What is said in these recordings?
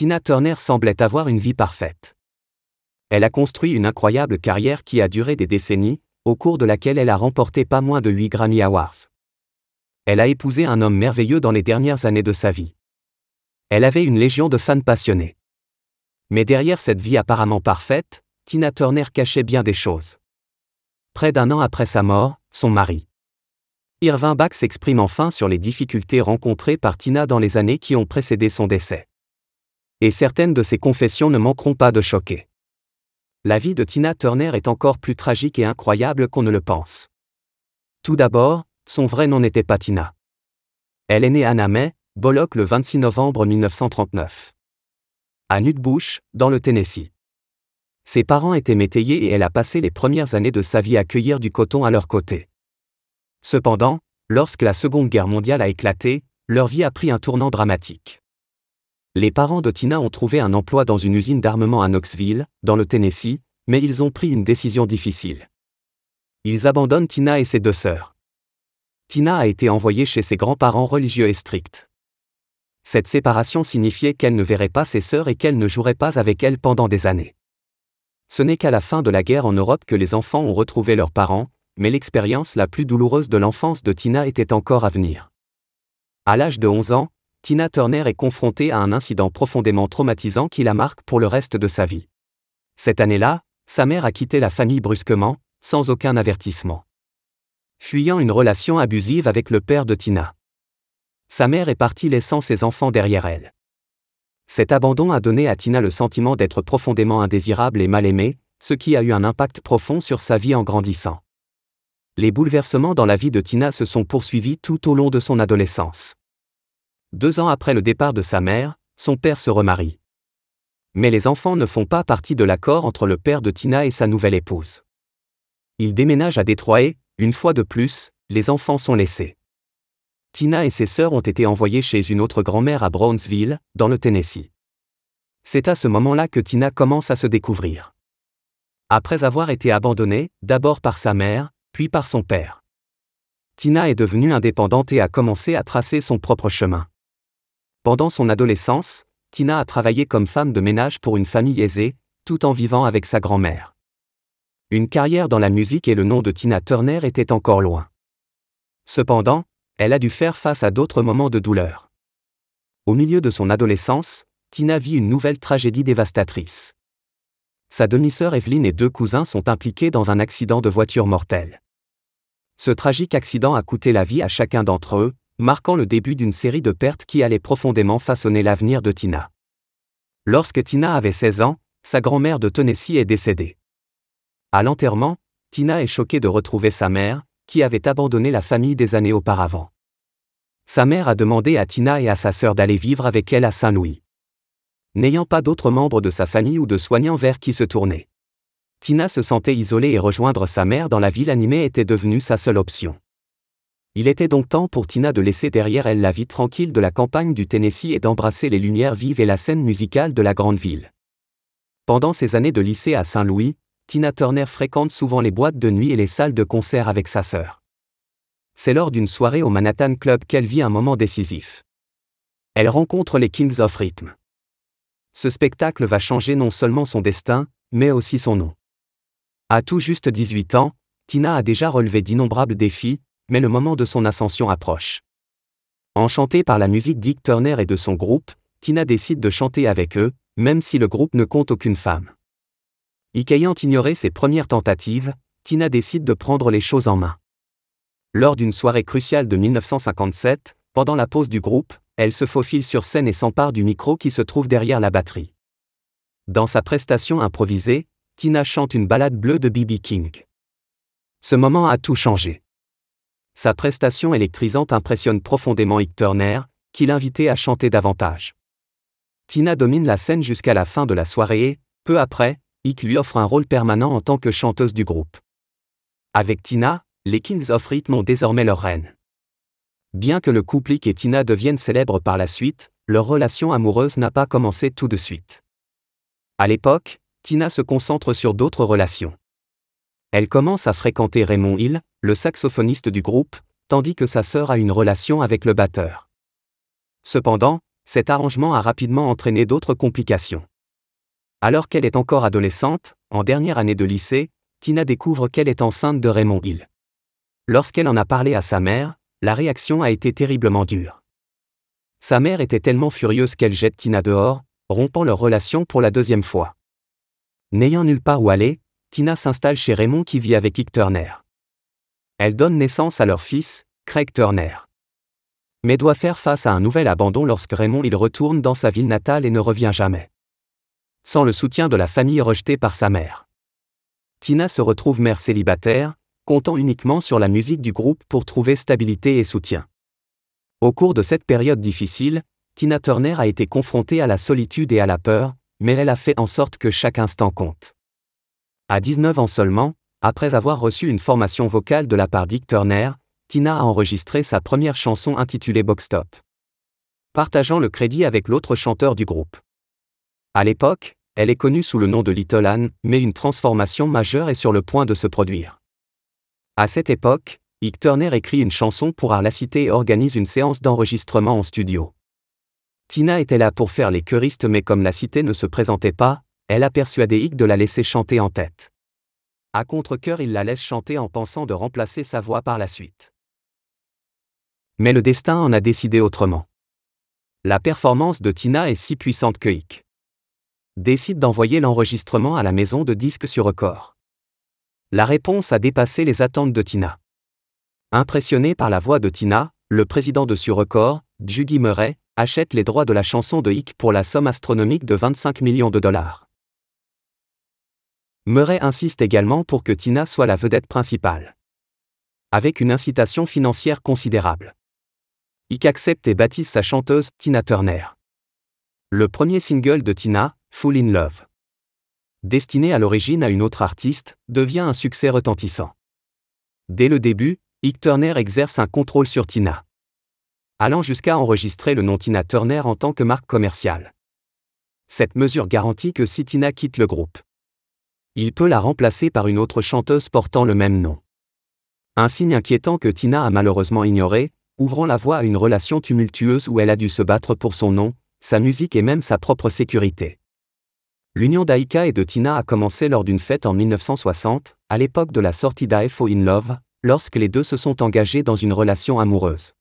Tina Turner semblait avoir une vie parfaite. Elle a construit une incroyable carrière qui a duré des décennies, au cours de laquelle elle a remporté pas moins de 8 Grammy Awards. Elle a épousé un homme merveilleux dans les dernières années de sa vie. Elle avait une légion de fans passionnés. Mais derrière cette vie apparemment parfaite, Tina Turner cachait bien des choses. Près d'un an après sa mort, son mari, Irving Bach, s'exprime enfin sur les difficultés rencontrées par Tina dans les années qui ont précédé son décès. Et certaines de ses confessions ne manqueront pas de choquer. La vie de Tina Turner est encore plus tragique et incroyable qu'on ne le pense. Tout d'abord, son vrai nom n'était pas Tina. Elle est née Anna Mae Bullock le 26 novembre 1939. À Nutbush, dans le Tennessee. Ses parents étaient métayers et elle a passé les premières années de sa vie à cueillir du coton à leur côté. Cependant, lorsque la Seconde Guerre mondiale a éclaté, leur vie a pris un tournant dramatique. Les parents de Tina ont trouvé un emploi dans une usine d'armement à Knoxville, dans le Tennessee, mais ils ont pris une décision difficile. Ils abandonnent Tina et ses 2 sœurs. Tina a été envoyée chez ses grands-parents religieux et stricts. Cette séparation signifiait qu'elle ne verrait pas ses sœurs et qu'elle ne jouerait pas avec elles pendant des années. Ce n'est qu'à la fin de la guerre en Europe que les enfants ont retrouvé leurs parents, mais l'expérience la plus douloureuse de l'enfance de Tina était encore à venir. À l'âge de 11 ans, Tina Turner est confrontée à un incident profondément traumatisant qui la marque pour le reste de sa vie. Cette année-là, sa mère a quitté la famille brusquement, sans aucun avertissement. Fuyant une relation abusive avec le père de Tina. Sa mère est partie laissant ses enfants derrière elle. Cet abandon a donné à Tina le sentiment d'être profondément indésirable et mal aimée, ce qui a eu un impact profond sur sa vie en grandissant. Les bouleversements dans la vie de Tina se sont poursuivis tout au long de son adolescence. 2 ans après le départ de sa mère, son père se remarie. Mais les enfants ne font pas partie de l'accord entre le père de Tina et sa nouvelle épouse. Il déménage à Détroit et, une fois de plus, les enfants sont laissés. Tina et ses sœurs ont été envoyées chez une autre grand-mère à Brownsville, dans le Tennessee. C'est à ce moment-là que Tina commence à se découvrir. Après avoir été abandonnée, d'abord par sa mère, puis par son père. Tina est devenue indépendante et a commencé à tracer son propre chemin. Pendant son adolescence, Tina a travaillé comme femme de ménage pour une famille aisée, tout en vivant avec sa grand-mère. Une carrière dans la musique et le nom de Tina Turner était encore loin. Cependant, elle a dû faire face à d'autres moments de douleur. Au milieu de son adolescence, Tina vit une nouvelle tragédie dévastatrice. Sa demi-sœur Evelyn et 2 cousins sont impliqués dans un accident de voiture mortel. Ce tragique accident a coûté la vie à chacun d'entre eux, marquant le début d'une série de pertes qui allait profondément façonner l'avenir de Tina. Lorsque Tina avait 16 ans, sa grand-mère de Tennessee est décédée. À l'enterrement, Tina est choquée de retrouver sa mère, qui avait abandonné la famille des années auparavant. Sa mère a demandé à Tina et à sa sœur d'aller vivre avec elle à Saint-Louis. N'ayant pas d'autres membres de sa famille ou de soignants vers qui se tourner, Tina se sentait isolée et rejoindre sa mère dans la ville animée était devenue sa seule option. Il était donc temps pour Tina de laisser derrière elle la vie tranquille de la campagne du Tennessee et d'embrasser les lumières vives et la scène musicale de la grande ville. Pendant ses années de lycée à Saint-Louis, Tina Turner fréquente souvent les boîtes de nuit et les salles de concert avec sa sœur. C'est lors d'une soirée au Manhattan Club qu'elle vit un moment décisif. Elle rencontre les Kings of Rhythm. Ce spectacle va changer non seulement son destin, mais aussi son nom. À tout juste 18 ans, Tina a déjà relevé d'innombrables défis, mais le moment de son ascension approche. Enchantée par la musique d'Ike Turner et de son groupe, Tina décide de chanter avec eux, même si le groupe ne compte aucune femme. Ike ayant ignoré ses premières tentatives, Tina décide de prendre les choses en main. Lors d'une soirée cruciale de 1957, pendant la pause du groupe, elle se faufile sur scène et s'empare du micro qui se trouve derrière la batterie. Dans sa prestation improvisée, Tina chante une ballade bleue de B.B. King. Ce moment a tout changé. Sa prestation électrisante impressionne profondément Ike Turner, qui l'invitait à chanter davantage. Tina domine la scène jusqu'à la fin de la soirée et, peu après, Ike lui offre un rôle permanent en tant que chanteuse du groupe. Avec Tina, les Kings of Rhythm ont désormais leur reine. Bien que le couple Ike et Tina deviennent célèbres par la suite, leur relation amoureuse n'a pas commencé tout de suite. À l'époque, Tina se concentre sur d'autres relations. Elle commence à fréquenter Raymond Hill, le saxophoniste du groupe, tandis que sa sœur a une relation avec le batteur. Cependant, cet arrangement a rapidement entraîné d'autres complications. Alors qu'elle est encore adolescente, en dernière année de lycée, Tina découvre qu'elle est enceinte de Raymond Hill. Lorsqu'elle en a parlé à sa mère, la réaction a été terriblement dure. Sa mère était tellement furieuse qu'elle jette Tina dehors, rompant leur relation pour la deuxième fois. N'ayant nulle part où aller, Tina s'installe chez Raymond qui vit avec Ike Turner. Elle donne naissance à leur fils, Craig Turner. Mais doit faire face à un nouvel abandon lorsque Raymond Hill retourne dans sa ville natale et ne revient jamais. Sans le soutien de la famille rejetée par sa mère, Tina se retrouve mère célibataire, comptant uniquement sur la musique du groupe pour trouver stabilité et soutien. Au cours de cette période difficile, Tina Turner a été confrontée à la solitude et à la peur, mais elle a fait en sorte que chaque instant compte. À 19 ans seulement, après avoir reçu une formation vocale de la part d'Ike Turner, Tina a enregistré sa première chanson intitulée Box Top, partageant le crédit avec l'autre chanteur du groupe. À l'époque, elle est connue sous le nom de Little Anne, mais une transformation majeure est sur le point de se produire. À cette époque, Ike Turner écrit une chanson pour Art La Cité et organise une séance d'enregistrement en studio. Tina était là pour faire les choristes mais comme La Cité ne se présentait pas, elle a persuadé Ike de la laisser chanter en tête. À contre-cœur, il la laisse chanter en pensant de remplacer sa voix par la suite. Mais le destin en a décidé autrement. La performance de Tina est si puissante que Ike décide d'envoyer l'enregistrement à la maison de disques sur record. La réponse a dépassé les attentes de Tina. Impressionné par la voix de Tina, le président de Sur Record, Dougie Murray, achète les droits de la chanson de Ike pour la somme astronomique de 25 millions de dollars. Murray insiste également pour que Tina soit la vedette principale, avec une incitation financière considérable. Ike accepte et baptise sa chanteuse Tina Turner. Le premier single de Tina, Fall in Love, destiné à l'origine à une autre artiste, devient un succès retentissant. Dès le début, Ike Turner exerce un contrôle sur Tina, allant jusqu'à enregistrer le nom Tina Turner en tant que marque commerciale. Cette mesure garantit que si Tina quitte le groupe, il peut la remplacer par une autre chanteuse portant le même nom. Un signe inquiétant que Tina a malheureusement ignoré, ouvrant la voie à une relation tumultueuse où elle a dû se battre pour son nom, sa musique et même sa propre sécurité. L'union d'Aika et de Tina a commencé lors d'une fête en 1960, à l'époque de la sortie d'I Fall in Love, lorsque les deux se sont engagés dans une relation amoureuse.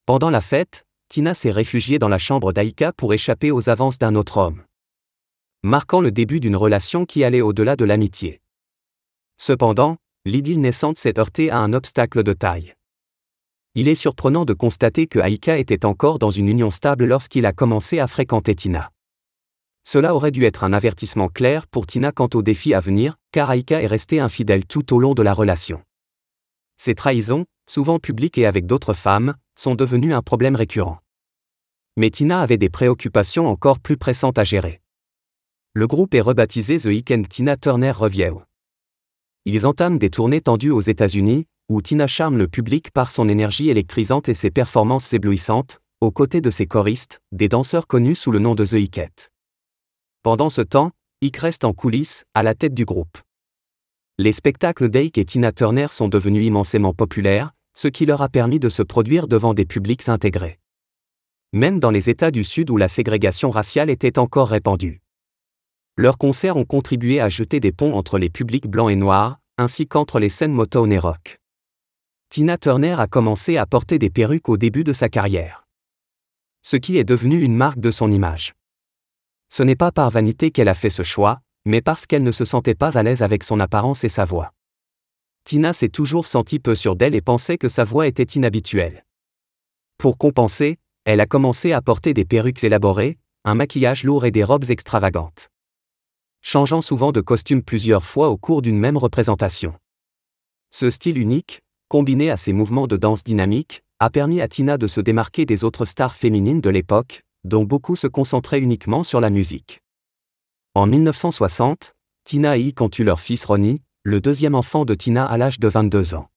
Pendant la fête, Tina s'est réfugiée dans la chambre d'Aika pour échapper aux avances d'un autre homme, marquant le début d'une relation qui allait au-delà de l'amitié. Cependant, l'idylle naissante s'est heurtée à un obstacle de taille. Il est surprenant de constater que Aika était encore dans une union stable lorsqu'il a commencé à fréquenter Tina. Cela aurait dû être un avertissement clair pour Tina quant aux défis à venir, car Aika est restée infidèle tout au long de la relation. Ces trahisons, souvent publiques et avec d'autres femmes, sont devenues un problème récurrent. Mais Tina avait des préoccupations encore plus pressantes à gérer. Le groupe est rebaptisé The Ike and Tina Turner Review. Ils entament des tournées tendues aux États-Unis, où Tina charme le public par son énergie électrisante et ses performances éblouissantes, aux côtés de ses choristes, des danseurs connus sous le nom de The Ikettes. Pendant ce temps, Ike reste en coulisses, à la tête du groupe. Les spectacles d'Ike et Tina Turner sont devenus immensément populaires, ce qui leur a permis de se produire devant des publics intégrés. Même dans les États du Sud où la ségrégation raciale était encore répandue. Leurs concerts ont contribué à jeter des ponts entre les publics blancs et noirs, ainsi qu'entre les scènes Motown et rock. Tina Turner a commencé à porter des perruques au début de sa carrière, ce qui est devenu une marque de son image. Ce n'est pas par vanité qu'elle a fait ce choix, mais parce qu'elle ne se sentait pas à l'aise avec son apparence et sa voix. Tina s'est toujours sentie peu sûre d'elle et pensait que sa voix était inhabituelle. Pour compenser, elle a commencé à porter des perruques élaborées, un maquillage lourd et des robes extravagantes, changeant souvent de costume plusieurs fois au cours d'une même représentation. Ce style unique, combiné à ses mouvements de danse dynamiques, a permis à Tina de se démarquer des autres stars féminines de l'époque, dont beaucoup se concentraient uniquement sur la musique. En 1960, Tina et Ike ont eu leur fils Ronnie, le deuxième enfant de Tina à l'âge de 22 ans.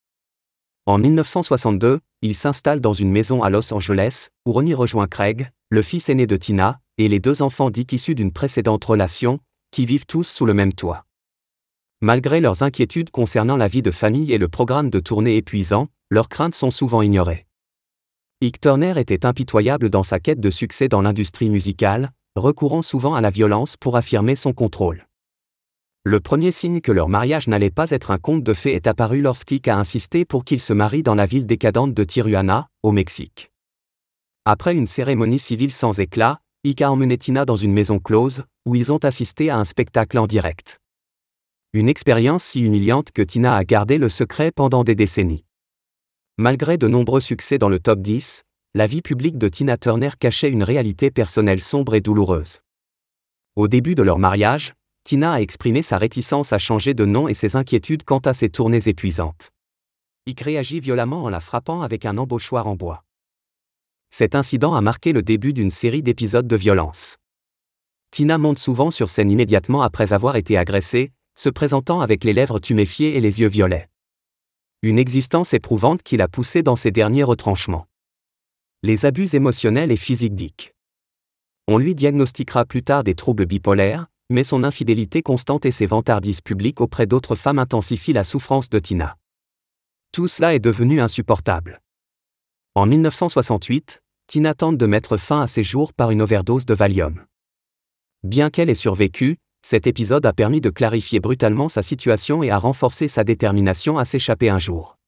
En 1962, il s'installe dans une maison à Los Angeles, où Ronnie rejoint Craig, le fils aîné de Tina, et les deux enfants d'Ike issus d'une précédente relation, qui vivent tous sous le même toit. Malgré leurs inquiétudes concernant la vie de famille et le programme de tournée épuisant, leurs craintes sont souvent ignorées. Ike Turner était impitoyable dans sa quête de succès dans l'industrie musicale, recourant souvent à la violence pour affirmer son contrôle. Le premier signe que leur mariage n'allait pas être un conte de fées est apparu lorsqu'Ike a insisté pour qu'il se marie dans la ville décadente de Tijuana, au Mexique. Après une cérémonie civile sans éclat, Ike a emmené Tina dans une maison close, où ils ont assisté à un spectacle en direct. Une expérience si humiliante que Tina a gardé le secret pendant des décennies. Malgré de nombreux succès dans le top 10, la vie publique de Tina Turner cachait une réalité personnelle sombre et douloureuse. Au début de leur mariage, Tina a exprimé sa réticence à changer de nom et ses inquiétudes quant à ses tournées épuisantes. Ike réagit violemment en la frappant avec un embauchoir en bois. Cet incident a marqué le début d'une série d'épisodes de violence. Tina monte souvent sur scène immédiatement après avoir été agressée, se présentant avec les lèvres tuméfiées et les yeux violets. Une existence éprouvante qui l'a poussée dans ses derniers retranchements. Les abus émotionnels et physiques d'Ike. On lui diagnostiquera plus tard des troubles bipolaires, mais son infidélité constante et ses vantardises publiques auprès d'autres femmes intensifient la souffrance de Tina. Tout cela est devenu insupportable. En 1968, Tina tente de mettre fin à ses jours par une overdose de Valium. Bien qu'elle ait survécu, cet épisode a permis de clarifier brutalement sa situation et a renforcé sa détermination à s'échapper un jour.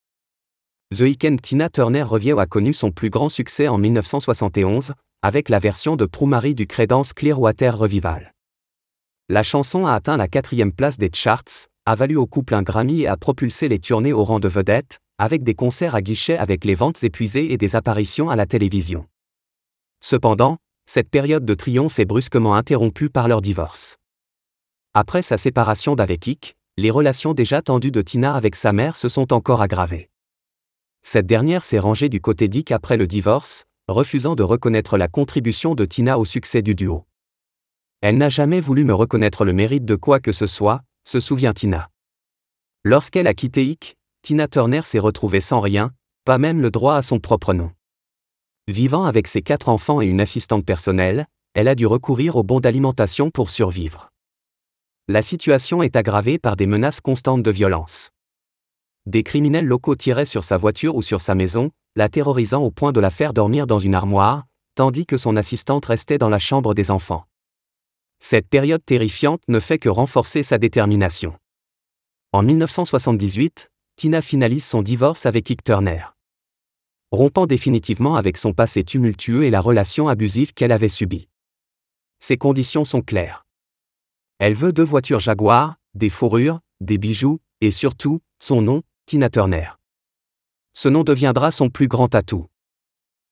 The Weeknd. Tina Turner revient a connu son plus grand succès en 1971, avec la version de Prue Marie du Creedence Clearwater Revival. La chanson a atteint la 4e place des charts, a valu au couple un Grammy et a propulsé les tournées au rang de vedette, avec des concerts à guichet avec les ventes épuisées et des apparitions à la télévision. Cependant, cette période de triomphe est brusquement interrompue par leur divorce. Après sa séparation d'avec Ike, les relations déjà tendues de Tina avec sa mère se sont encore aggravées. Cette dernière s'est rangée du côté d'Ike après le divorce, refusant de reconnaître la contribution de Tina au succès du duo. Elle n'a jamais voulu me reconnaître le mérite de quoi que ce soit, se souvient Tina. Lorsqu'elle a quitté Ike, Tina Turner s'est retrouvée sans rien, pas même le droit à son propre nom. Vivant avec ses 4 enfants et une assistante personnelle, elle a dû recourir aux bons d'alimentation pour survivre. La situation est aggravée par des menaces constantes de violence. Des criminels locaux tiraient sur sa voiture ou sur sa maison, la terrorisant au point de la faire dormir dans une armoire, tandis que son assistante restait dans la chambre des enfants. Cette période terrifiante ne fait que renforcer sa détermination. En 1978, Tina finalise son divorce avec Ike Turner. Rompant définitivement avec son passé tumultueux et la relation abusive qu'elle avait subie. Ses conditions sont claires. Elle veut 2 voitures Jaguar, des fourrures, des bijoux, et surtout, son nom, Tina Turner. Ce nom deviendra son plus grand atout.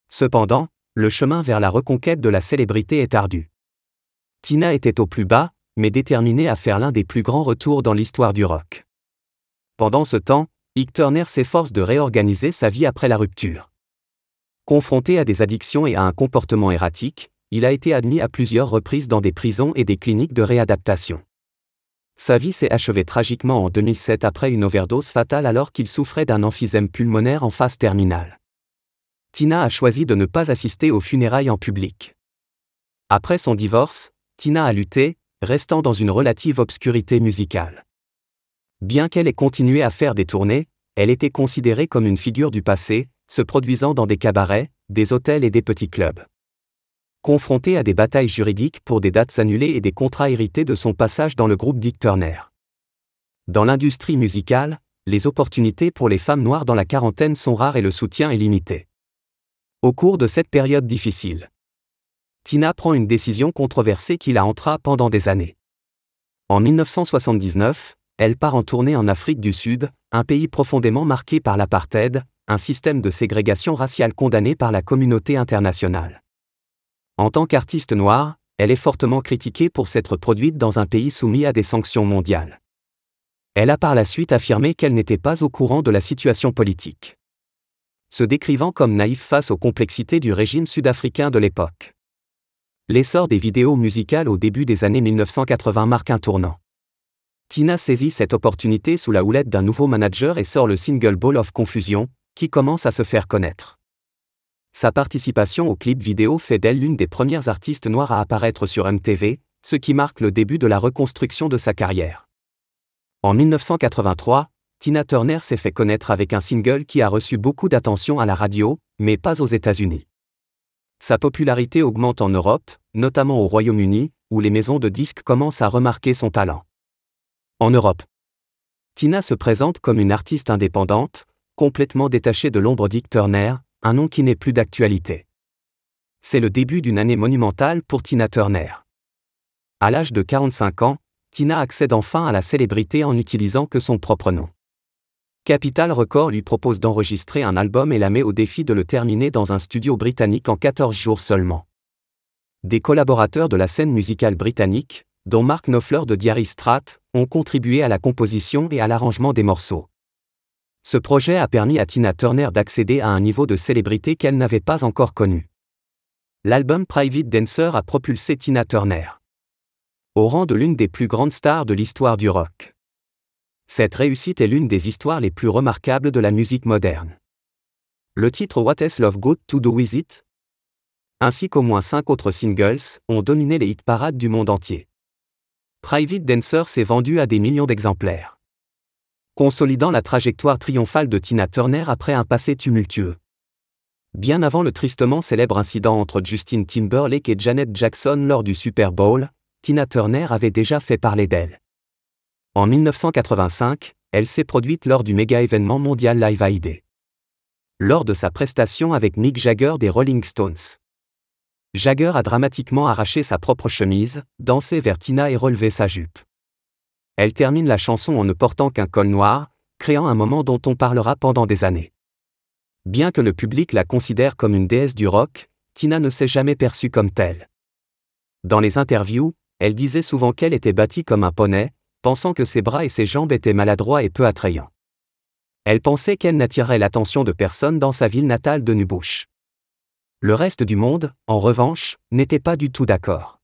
Cependant, le chemin vers la reconquête de la célébrité est ardu. Tina était au plus bas, mais déterminée à faire l'un des plus grands retours dans l'histoire du rock. Pendant ce temps, Ike Turner s'efforce de réorganiser sa vie après la rupture. Confronté à des addictions et à un comportement erratique, il a été admis à plusieurs reprises dans des prisons et des cliniques de réadaptation. Sa vie s'est achevée tragiquement en 2007 après une overdose fatale alors qu'il souffrait d'un emphysème pulmonaire en phase terminale. Tina a choisi de ne pas assister aux funérailles en public. Après son divorce, Tina a lutté, restant dans une relative obscurité musicale. Bien qu'elle ait continué à faire des tournées, elle était considérée comme une figure du passé, se produisant dans des cabarets, des hôtels et des petits clubs. Confrontée à des batailles juridiques pour des dates annulées et des contrats hérités de son passage dans le groupe d'Ike Turner. Dans l'industrie musicale, les opportunités pour les femmes noires dans la quarantaine sont rares et le soutien est limité. Au cours de cette période difficile, Tina prend une décision controversée qui la hantera pendant des années. En 1979, elle part en tournée en Afrique du Sud, un pays profondément marqué par l'apartheid, un système de ségrégation raciale condamné par la communauté internationale. En tant qu'artiste noire, elle est fortement critiquée pour s'être produite dans un pays soumis à des sanctions mondiales. Elle a par la suite affirmé qu'elle n'était pas au courant de la situation politique. Se décrivant comme naïve face aux complexités du régime sud-africain de l'époque. L'essor des vidéos musicales au début des années 1980 marque un tournant. Tina saisit cette opportunité sous la houlette d'un nouveau manager et sort le single Ball of Confusion, qui commence à se faire connaître. Sa participation au clip vidéo fait d'elle l'une des premières artistes noires à apparaître sur MTV, ce qui marque le début de la reconstruction de sa carrière. En 1983, Tina Turner s'est fait connaître avec un single qui a reçu beaucoup d'attention à la radio, mais pas aux États-Unis. Sa popularité augmente en Europe, notamment au Royaume-Uni, où les maisons de disques commencent à remarquer son talent. En Europe, Tina se présente comme une artiste indépendante, complètement détachée de l'ombre d'Ike Turner, un nom qui n'est plus d'actualité. C'est le début d'une année monumentale pour Tina Turner. À l'âge de 45 ans, Tina accède enfin à la célébrité en n'utilisant que son propre nom. Capitol Records lui propose d'enregistrer un album et la met au défi de le terminer dans un studio britannique en 14 jours seulement. Des collaborateurs de la scène musicale britannique, dont Mark Knopfler de Dire Straits, ont contribué à la composition et à l'arrangement des morceaux. Ce projet a permis à Tina Turner d'accéder à un niveau de célébrité qu'elle n'avait pas encore connu. L'album Private Dancer a propulsé Tina Turner au rang de l'une des plus grandes stars de l'histoire du rock. Cette réussite est l'une des histoires les plus remarquables de la musique moderne. Le titre What Has Love Got to Do With It, ainsi qu'au moins 5 autres singles, ont dominé les hit-parades du monde entier. Private Dancer s'est vendu à des millions d'exemplaires, consolidant la trajectoire triomphale de Tina Turner après un passé tumultueux. Bien avant le tristement célèbre incident entre Justin Timberlake et Janet Jackson lors du Super Bowl, Tina Turner avait déjà fait parler d'elle. En 1985, elle s'est produite lors du méga-événement mondial Live Aid. Lors de sa prestation avec Mick Jagger des Rolling Stones, Jagger a dramatiquement arraché sa propre chemise, dansé vers Tina et relevé sa jupe. Elle termine la chanson en ne portant qu'un col noir, créant un moment dont on parlera pendant des années. Bien que le public la considère comme une déesse du rock, Tina ne s'est jamais perçue comme telle. Dans les interviews, elle disait souvent qu'elle était bâtie comme un poney, pensant que ses bras et ses jambes étaient maladroits et peu attrayants. Elle pensait qu'elle n'attirerait l'attention de personne dans sa ville natale de Nubush. Le reste du monde, en revanche, n'était pas du tout d'accord.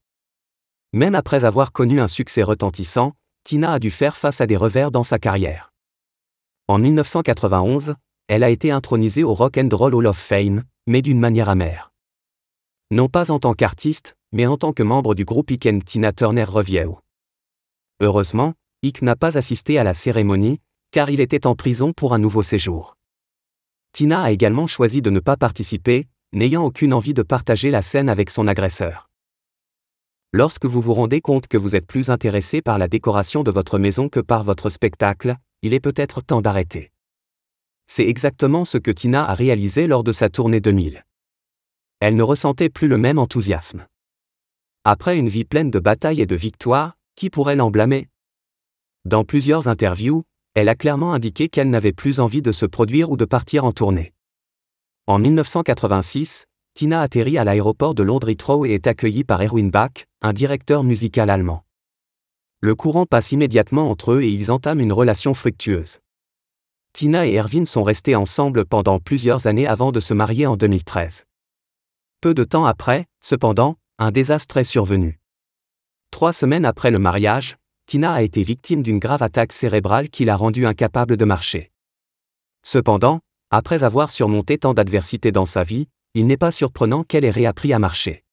Même après avoir connu un succès retentissant, Tina a dû faire face à des revers dans sa carrière. En 1991, elle a été intronisée au Rock and Roll Hall of Fame, mais d'une manière amère. Non pas en tant qu'artiste, mais en tant que membre du groupe Ike and Tina Turner Review. Heureusement, Ike n'a pas assisté à la cérémonie, car il était en prison pour un nouveau séjour. Tina a également choisi de ne pas participer, n'ayant aucune envie de partager la scène avec son agresseur. Lorsque vous vous rendez compte que vous êtes plus intéressé par la décoration de votre maison que par votre spectacle, il est peut-être temps d'arrêter. C'est exactement ce que Tina a réalisé lors de sa tournée 2000. Elle ne ressentait plus le même enthousiasme. Après une vie pleine de batailles et de victoires, qui pourrait l'en blâmer ? Dans plusieurs interviews, elle a clairement indiqué qu'elle n'avait plus envie de se produire ou de partir en tournée. En 1986, Tina atterrit à l'aéroport de Londres Heathrow et est accueillie par Erwin Bach, un directeur musical allemand. Le courant passe immédiatement entre eux et ils entament une relation fructueuse. Tina et Erwin sont restés ensemble pendant plusieurs années avant de se marier en 2013. Peu de temps après, cependant, un désastre est survenu. 3 semaines après le mariage, Tina a été victime d'une grave attaque cérébrale qui l'a rendue incapable de marcher. Cependant, après avoir surmonté tant d'adversités dans sa vie, il n'est pas surprenant qu'elle ait réappris à marcher.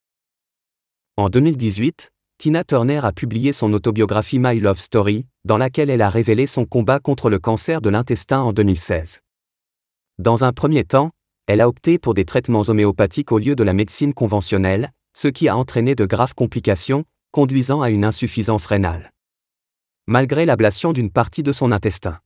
En 2018, Tina Turner a publié son autobiographie My Love Story, dans laquelle elle a révélé son combat contre le cancer de l'intestin en 2016. Dans un premier temps, elle a opté pour des traitements homéopathiques au lieu de la médecine conventionnelle, ce qui a entraîné de graves complications, conduisant à une insuffisance rénale. Malgré l'ablation d'une partie de son intestin.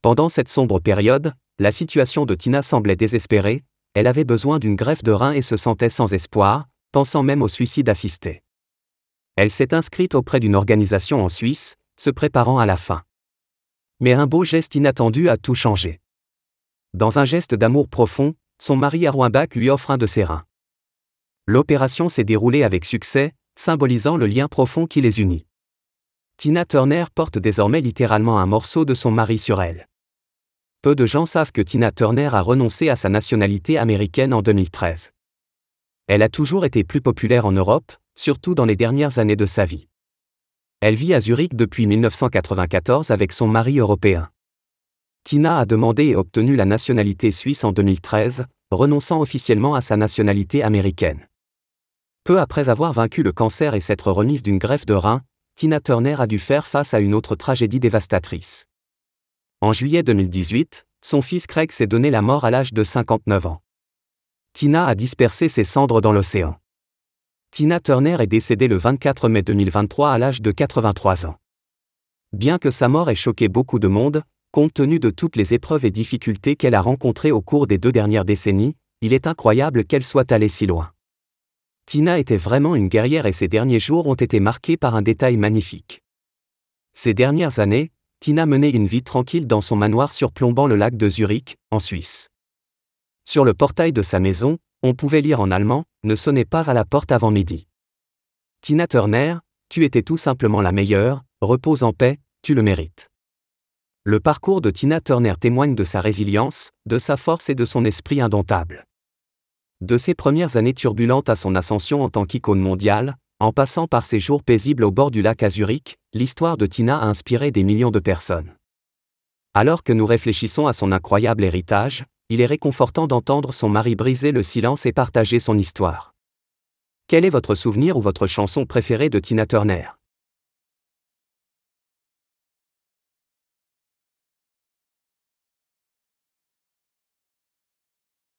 Pendant cette sombre période, la situation de Tina semblait désespérée, elle avait besoin d'une greffe de rein et se sentait sans espoir, pensant même au suicide assisté. Elle s'est inscrite auprès d'une organisation en Suisse, se préparant à la fin. Mais un beau geste inattendu a tout changé. Dans un geste d'amour profond, son mari Erwin Bach lui offre un de ses reins. L'opération s'est déroulée avec succès, symbolisant le lien profond qui les unit. Tina Turner porte désormais littéralement un morceau de son mari sur elle. Peu de gens savent que Tina Turner a renoncé à sa nationalité américaine en 2013. Elle a toujours été plus populaire en Europe, surtout dans les dernières années de sa vie. Elle vit à Zurich depuis 1994 avec son mari européen. Tina a demandé et obtenu la nationalité suisse en 2013, renonçant officiellement à sa nationalité américaine. Peu après avoir vaincu le cancer et s'être remise d'une greffe de rein, Tina Turner a dû faire face à une autre tragédie dévastatrice. En juillet 2018, son fils Craig s'est donné la mort à l'âge de 59 ans. Tina a dispersé ses cendres dans l'océan. Tina Turner est décédée le 24 mai 2023 à l'âge de 83 ans. Bien que sa mort ait choqué beaucoup de monde, compte tenu de toutes les épreuves et difficultés qu'elle a rencontrées au cours des 2 dernières décennies, il est incroyable qu'elle soit allée si loin. Tina était vraiment une guerrière et ses derniers jours ont été marqués par un détail magnifique. Ces dernières années, Tina menait une vie tranquille dans son manoir surplombant le lac de Zurich, en Suisse. Sur le portail de sa maison, on pouvait lire en allemand « Ne sonnez pas à la porte avant midi ». Tina Turner, tu étais tout simplement la meilleure, repose en paix, tu le mérites. Le parcours de Tina Turner témoigne de sa résilience, de sa force et de son esprit indomptable. De ses premières années turbulentes à son ascension en tant qu'icône mondiale, en passant par ses jours paisibles au bord du lac à Zurich, l'histoire de Tina a inspiré des millions de personnes. Alors que nous réfléchissons à son incroyable héritage, il est réconfortant d'entendre son mari briser le silence et partager son histoire. Quel est votre souvenir ou votre chanson préférée de Tina Turner ?